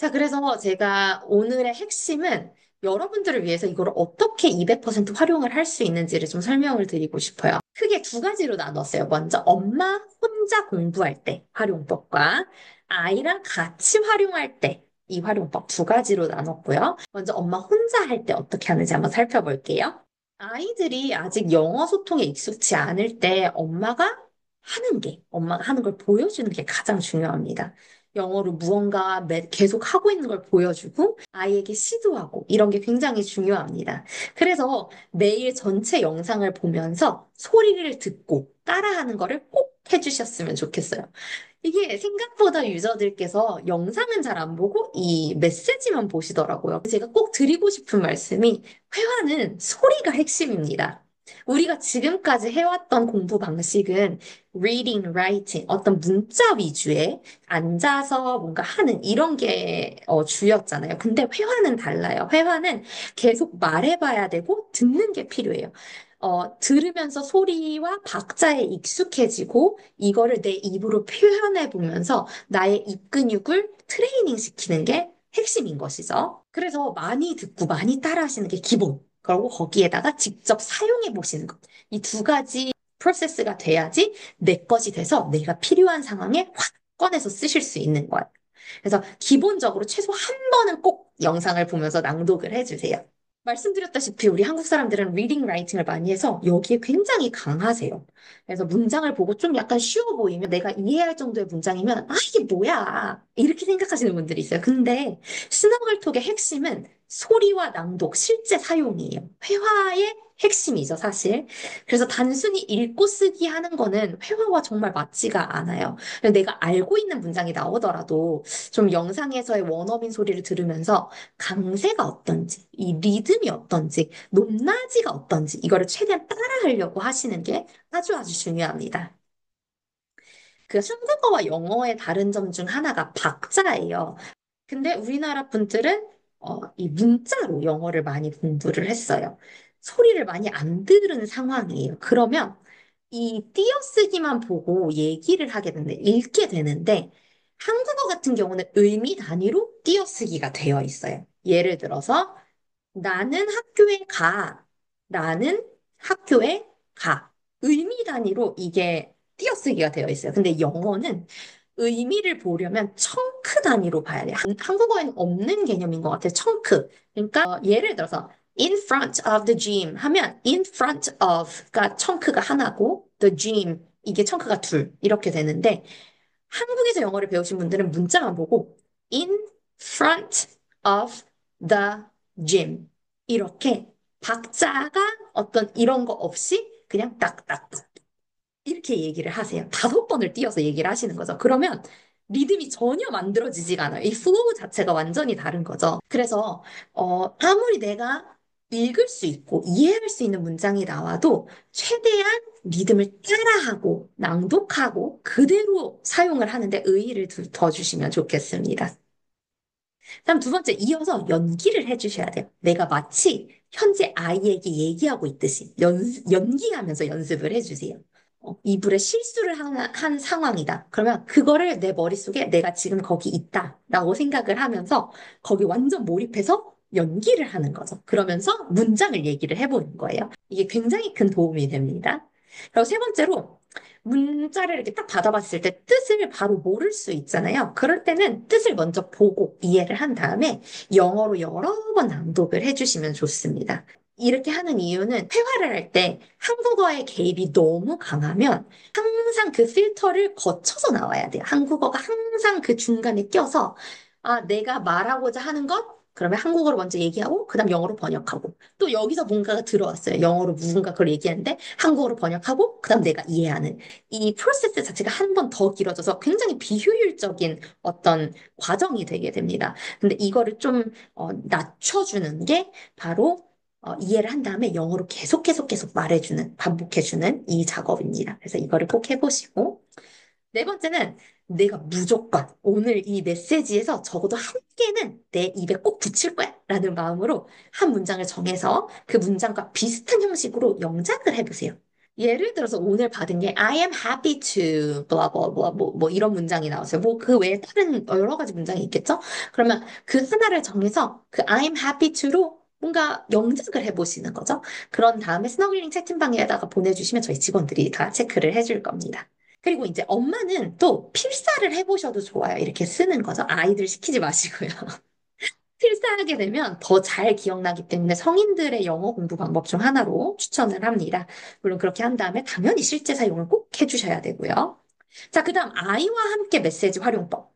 자, 그래서 제가 오늘의 핵심은 여러분들을 위해서 이걸 어떻게 200% 활용을 할 수 있는지를 좀 설명을 드리고 싶어요. 크게 두 가지로 나눴어요. 먼저 엄마 혼자 공부할 때 활용법과 아이랑 같이 활용할 때 이 활용법 두 가지로 나눴고요. 먼저 엄마 혼자 할 때 어떻게 하는지 한번 살펴볼게요. 아이들이 아직 영어 소통에 익숙치 않을 때 엄마가 하는 걸 보여주는 게 가장 중요합니다. 영어로 무언가 계속 하고 있는 걸 보여주고 아이에게 시도하고 이런 게 굉장히 중요합니다. 그래서 매일 전체 영상을 보면서 소리를 듣고 따라하는 거를 꼭 해주셨으면 좋겠어요. 이게 생각보다 유저들께서 영상은 잘 안 보고 이 메시지만 보시더라고요. 제가 꼭 드리고 싶은 말씀이 회화는 소리가 핵심입니다. 우리가 지금까지 해왔던 공부 방식은 reading, writing, 어떤 문자 위주의 앉아서 뭔가 하는 이런 게 주였잖아요. 근데 회화는 달라요. 회화는 계속 말해봐야 되고 듣는 게 필요해요. 들으면서 소리와 박자에 익숙해지고 이거를 내 입으로 표현해 보면서 나의 입 근육을 트레이닝 시키는 게 핵심인 것이죠. 그래서 많이 듣고 많이 따라 하시는 게 기본. 그리고 거기에다가 직접 사용해 보시는 것. 이 두 가지 프로세스가 돼야지 내 것이 돼서 내가 필요한 상황에 확 꺼내서 쓰실 수 있는 거예요. 그래서 기본적으로 최소 한 번은 꼭 영상을 보면서 낭독을 해주세요. 말씀드렸다시피 우리 한국 사람들은 리딩 라이팅을 많이 해서 여기에 굉장히 강하세요. 그래서 문장을 보고 좀 약간 쉬워 보이면 내가 이해할 정도의 문장이면 아 이게 뭐야 이렇게 생각하시는 분들이 있어요. 근데 스너글톡의 핵심은 소리와 낭독, 실제 사용이에요. 회화의 핵심이죠, 사실. 그래서 단순히 읽고 쓰기 하는 거는 회화와 정말 맞지가 않아요. 내가 알고 있는 문장이 나오더라도 좀 영상에서의 원어민 소리를 들으면서 강세가 어떤지, 이 리듬이 어떤지, 높낮이가 어떤지, 이거를 최대한 따라하려고 하시는 게 아주 아주 중요합니다. 그 한국어와 영어의 다른 점 중 하나가 박자예요. 근데 우리나라 분들은 이 문자로 영어를 많이 공부를 했어요. 소리를 많이 안 들은 상황이에요. 그러면 이 띄어쓰기만 보고 얘기를 하게 되는데, 읽게 되는데, 한국어 같은 경우는 의미 단위로 띄어쓰기가 되어 있어요. 예를 들어서, 나는 학교에 가. 나는 학교에 가. 의미 단위로 이게 띄어쓰기가 되어 있어요. 근데 영어는 의미를 보려면 청크 단위로 봐야 돼요. 한국어에는 없는 개념인 것 같아요. 청크. 그러니까 예를 들어서 in front of the gym 하면 in front of가 청크가 하나고 the gym 이게 청크가 둘 이렇게 되는데 한국에서 영어를 배우신 분들은 문자만 보고 in front of the gym 이렇게 박자가 어떤 이런 거 없이 그냥 딱딱 이렇게 얘기를 하세요. 다섯 번을 띄어서 얘기를 하시는 거죠. 그러면 리듬이 전혀 만들어지지가 않아요. 이 플로우 자체가 완전히 다른 거죠. 그래서 아무리 내가 읽을 수 있고 이해할 수 있는 문장이 나와도 최대한 리듬을 따라하고 낭독하고 그대로 사용을 하는데 의의를 더 주시면 좋겠습니다. 다음 두 번째, 이어서 연기를 해주셔야 돼요. 내가 마치 현재 아이에게 얘기하고 있듯이 연기하면서 연습을 해주세요. 이불에 실수를 한 상황이다. 그러면 그거를 내 머릿속에 내가 지금 거기 있다라고 생각을 하면서 거기 완전 몰입해서 연기를 하는 거죠. 그러면서 문장을 얘기를 해보는 거예요. 이게 굉장히 큰 도움이 됩니다. 그리고 세 번째로 문자를 이렇게 딱 받아봤을 때 뜻을 바로 모를 수 있잖아요. 그럴 때는 뜻을 먼저 보고 이해를 한 다음에 영어로 여러 번 낭독을 해주시면 좋습니다. 이렇게 하는 이유는 회화를 할 때 한국어의 개입이 너무 강하면 항상 그 필터를 거쳐서 나와야 돼요. 한국어가 항상 그 중간에 껴서 아, 내가 말하고자 하는 것? 그러면 한국어로 먼저 얘기하고 그다음 영어로 번역하고 또 여기서 뭔가가 들어왔어요. 영어로 누군가 그걸 얘기하는데 한국어로 번역하고 그다음 내가 이해하는 이 프로세스 자체가 한 번 더 길어져서 굉장히 비효율적인 어떤 과정이 되게 됩니다. 근데 이거를 좀 낮춰주는 게 바로 이해를 한 다음에 영어로 계속 말해주는, 반복해주는 이 작업입니다. 그래서 이거를 꼭 해보시고. 네 번째는 내가 무조건 오늘 이 메시지에서 적어도 한 개는 내 입에 꼭 붙일 거야 라는 마음으로 한 문장을 정해서 그 문장과 비슷한 형식으로 영작을 해보세요. 예를 들어서 오늘 받은 게 I am happy to blah blah blah 뭐 이런 문장이 나왔어요. 뭐 그 외에 다른 여러 가지 문장이 있겠죠? 그러면 그 하나를 정해서 그 I am happy to로 뭔가 영작을 해보시는 거죠. 그런 다음에 스너글링 채팅방에다가 보내주시면 저희 직원들이 다 체크를 해줄 겁니다. 그리고 이제 엄마는 또 필사를 해보셔도 좋아요. 이렇게 쓰는 거죠. 아이들 시키지 마시고요. 필사하게 되면 더 잘 기억나기 때문에 성인들의 영어 공부 방법 중 하나로 추천을 합니다. 물론 그렇게 한 다음에 당연히 실제 사용을 꼭 해주셔야 되고요. 자, 그 다음 아이와 함께 메시지 활용법.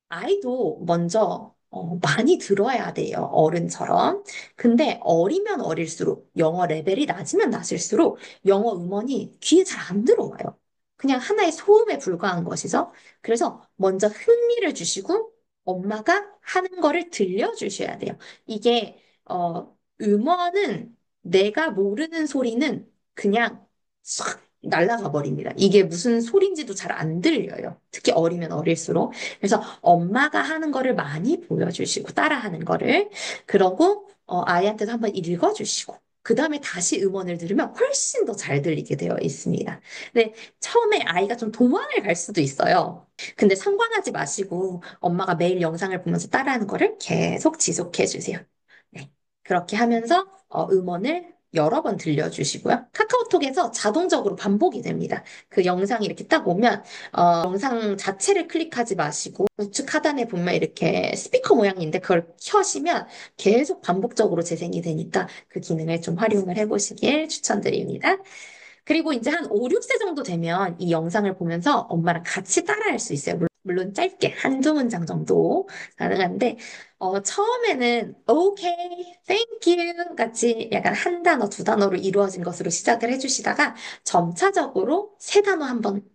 아이도 먼저 많이 들어야 돼요. 어른처럼. 근데 어리면 어릴수록 영어 레벨이 낮으면 낮을수록 영어 음원이 귀에 잘 안 들어와요. 그냥 하나의 소음에 불과한 것이죠. 그래서 먼저 흥미를 주시고 엄마가 하는 거를 들려주셔야 돼요. 이게 음원은 내가 모르는 소리는 그냥 싹 날아가 버립니다. 이게 무슨 소리인지도 잘 안 들려요. 특히 어리면 어릴수록. 그래서 엄마가 하는 거를 많이 보여주시고 따라하는 거를 그러고 아이한테도 한번 읽어주시고 그 다음에 다시 음원을 들으면 훨씬 더 잘 들리게 되어 있습니다. 근데 처음에 아이가 좀 도망을 갈 수도 있어요. 근데 상관하지 마시고 엄마가 매일 영상을 보면서 따라하는 거를 계속 지속해 주세요. 네. 그렇게 하면서 음원을 여러 번 들려주시고요. 카카오톡에서 자동적으로 반복이 됩니다. 그 영상이 이렇게 딱 오면 영상 자체를 클릭하지 마시고 우측 하단에 보면 이렇게 스피커 모양인데 그걸 켜시면 계속 반복적으로 재생이 되니까 그 기능을 좀 활용을 해보시길 추천드립니다. 그리고 이제 한 5, 6세 정도 되면 이 영상을 보면서 엄마랑 같이 따라할 수 있어요. 물론 짧게 한두 문장 정도 가능한데 처음에는 okay, thank you 같이 약간 한 단어, 두 단어로 이루어진 것으로 시작을 해주시다가 점차적으로 세 단어 한번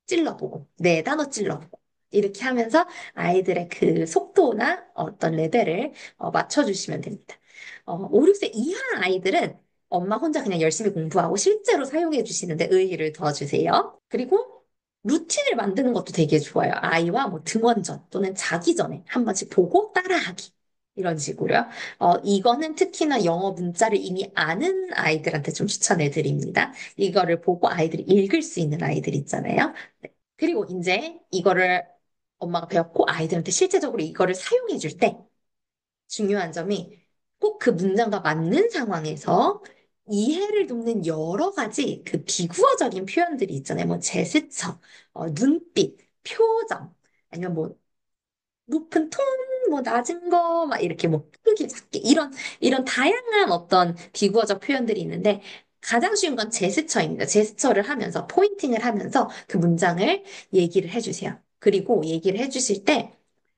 찔러보고 네 단어 찔러보고 이렇게 하면서 아이들의 그 속도나 어떤 레벨을 맞춰주시면 됩니다. 5, 6세 이하 아이들은 엄마 혼자 그냥 열심히 공부하고 실제로 사용해 주시는데 의의를 둬주세요. 그리고 루틴을 만드는 것도 되게 좋아요. 아이와 뭐 등원전 또는 자기 전에 한 번씩 보고 따라하기. 이런 식으로요. 이거는 특히나 영어 문자를 이미 아는 아이들한테 좀 추천해 드립니다. 이거를 보고 아이들이 읽을 수 있는 아이들 있잖아요. 네. 그리고 이제 이거를 엄마가 배웠고 아이들한테 실제적으로 이거를 사용해 줄 때 중요한 점이 꼭 그 문장과 맞는 상황에서 이해를 돕는 여러 가지 그 비구어적인 표현들이 있잖아요. 뭐 제스처, 눈빛, 표정, 아니면 뭐 높은 톤, 뭐 낮은 거, 막 이렇게 뭐 크게 작게 이런 다양한 어떤 비구어적 표현들이 있는데 가장 쉬운 건 제스처입니다. 제스처를 하면서 포인팅을 하면서 그 문장을 얘기를 해주세요. 그리고 얘기를 해주실 때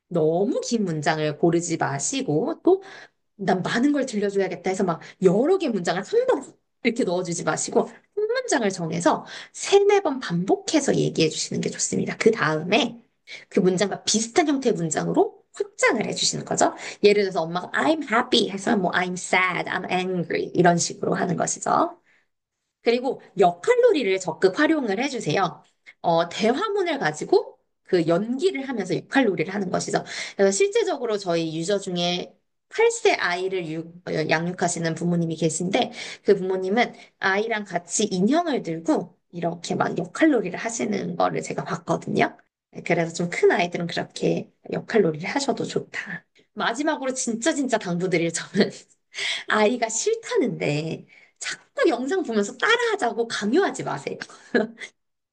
너무 긴 문장을 고르지 마시고 또 난 많은 걸 들려줘야겠다 해서 막 여러 개 문장을 한 번 이렇게 넣어주지 마시고 한 문장을 정해서 세네 번 반복해서 얘기해 주시는 게 좋습니다. 그 다음에 그 문장과 비슷한 형태의 문장으로 확장을 해주시는 거죠. 예를 들어서 엄마가 I'm happy 해서 뭐 I'm sad, I'm angry 이런 식으로 하는 것이죠. 그리고 역할놀이를 적극 활용을 해주세요. 대화문을 가지고 그 연기를 하면서 역할놀이를 하는 것이죠. 그래서 실제적으로 저희 유저 중에 8세 아이를 양육하시는 부모님이 계신데 그 부모님은 아이랑 같이 인형을 들고 이렇게 막 역할놀이를 하시는 거를 제가 봤거든요. 그래서 좀 큰 아이들은 그렇게 역할놀이를 하셔도 좋다. 마지막으로 진짜 당부드릴 점은 아이가 싫다는데 자꾸 영상 보면서 따라하자고 강요하지 마세요.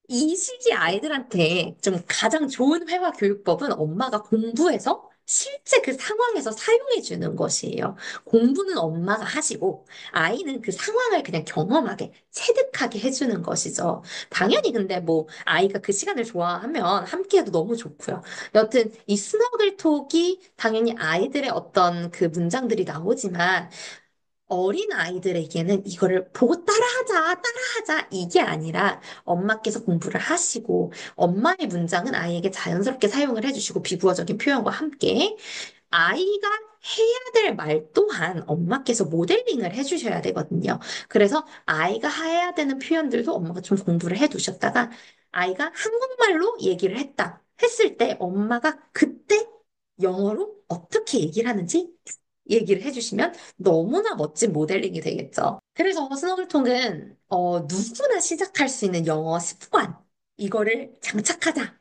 이 시기 아이들한테 좀 가장 좋은 회화 교육법은 엄마가 공부해서 실제 그 상황에서 사용해 주는 것이에요. 공부는 엄마가 하시고 아이는 그 상황을 그냥 경험하게, 체득하게 해주는 것이죠. 당연히 근데 뭐 아이가 그 시간을 좋아하면 함께해도 너무 좋고요. 여튼 이 스너글 톡이 당연히 아이들의 어떤 그 문장들이 나오지만 어린 아이들에게는 이거를 보고 따라하자, 이게 아니라 엄마께서 공부를 하시고 엄마의 문장은 아이에게 자연스럽게 사용을 해주시고 비구어적인 표현과 함께 아이가 해야 될 말 또한 엄마께서 모델링을 해주셔야 되거든요. 그래서 아이가 해야 되는 표현들도 엄마가 좀 공부를 해두셨다가 아이가 한국말로 얘기를 했다 했을 때 엄마가 그때 영어로 어떻게 얘기를 하는지 얘기를 해주시면 너무나 멋진 모델링이 되겠죠. 그래서 스너글통은 누구나 시작할 수 있는 영어 습관, 이거를 장착하자.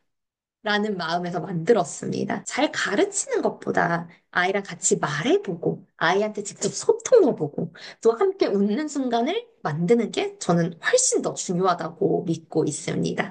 라는 마음에서 만들었습니다. 잘 가르치는 것보다 아이랑 같이 말해보고, 아이한테 직접 소통해보고, 또 함께 웃는 순간을 만드는 게 저는 훨씬 더 중요하다고 믿고 있습니다.